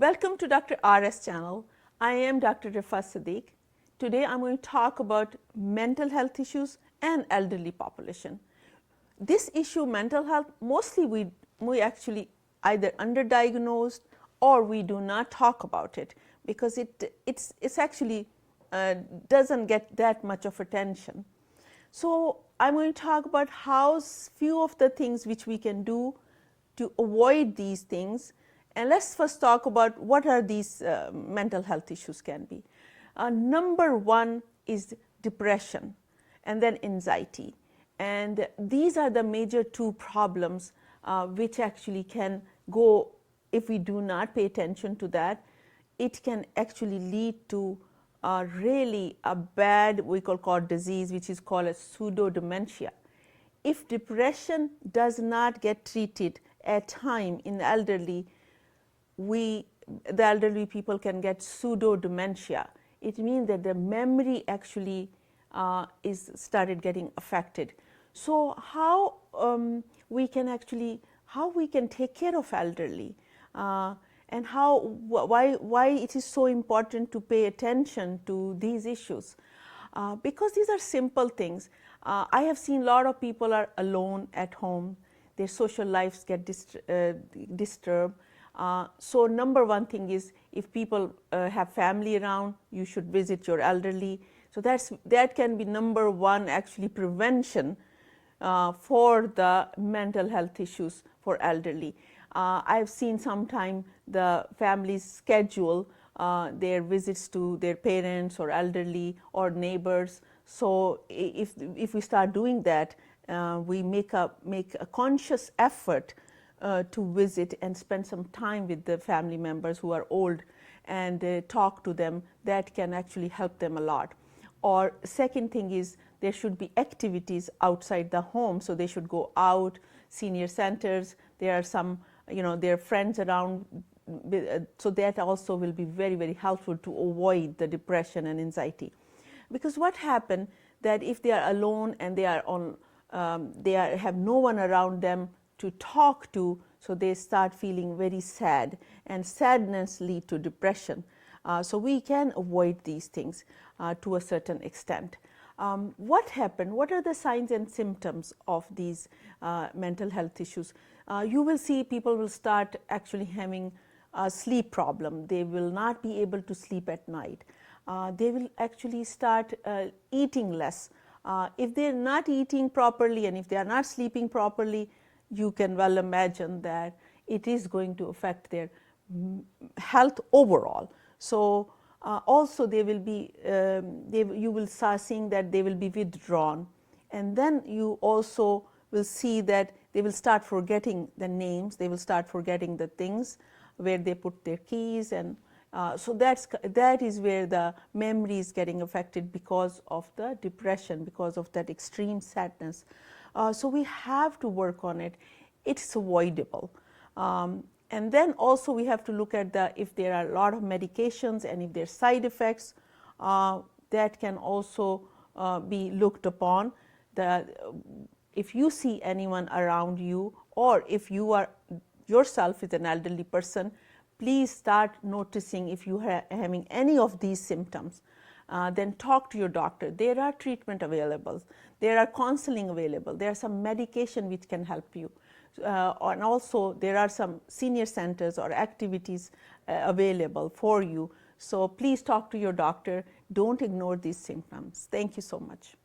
Welcome to Dr. RS channel. I am Dr. Rifa Sadiq. Today I'm going to talk about mental health issues and elderly population. This issue, mental health, mostly we actually either underdiagnosed or we do not talk about it because it's actually doesn't get that much of attention. So I'm going to talk about how few of the things which we can do to avoid these things. And let's first talk about what are these mental health issues can be. Number one is depression and then anxiety. And these are the major two problems which actually can go, if we do not pay attention to that, it can actually lead to really a bad, we call disease, which is called a pseudo dementia. If depression does not get treated at time in elderly, the elderly people can get pseudo dementia. It means that the memory actually is started getting affected. So how we can take care of elderly and why it is so important to pay attention to these issues, because these are simple things. I have seen a lot of people are alone at home, their social lives get disturbed. So number one thing is, if people have family around, you should visit your elderly. So that can be number one actually prevention for the mental health issues for elderly. I've seen sometime the families schedule their visits to their parents or elderly or neighbors. So if we start doing that, we make a conscious effort to visit and spend some time with the family members who are old and talk to them. That can actually help them a lot. Or second thing is, there should be activities outside the home, so they should go out, senior centers, there are some, their friends around, so that also will be very, very helpful to avoid the depression and anxiety. Because what happens that if they are alone and they are have no one around them to talk to, so they start feeling very sad, and sadness lead to depression. So we can avoid these things to a certain extent. What happened? What are the signs and symptoms of these mental health issues? You will see people will start actually having a sleep problem. They will not be able to sleep at night. They will actually start eating less. If they're not eating properly and if they are not sleeping properly, you can well imagine that it is going to affect their health overall. So also they will be, you will start seeing that they will be withdrawn, and then you also will see that they will start forgetting the names, they will start forgetting the things where they put their keys, and so that is where the memory is getting affected because of the depression, because of that extreme sadness. So we have to work on it. It's avoidable. And then also we have to look at if there are a lot of medications and if there are side effects, that can also be looked upon. If you see anyone around you, or if you are yourself is an elderly person, please start noticing if you are having any of these symptoms. Then talk to your doctor. There are treatment available. There are counseling available. There are some medication which can help you. And also there are some senior centers or activities available for you. So please talk to your doctor. Don't ignore these symptoms. Thank you so much.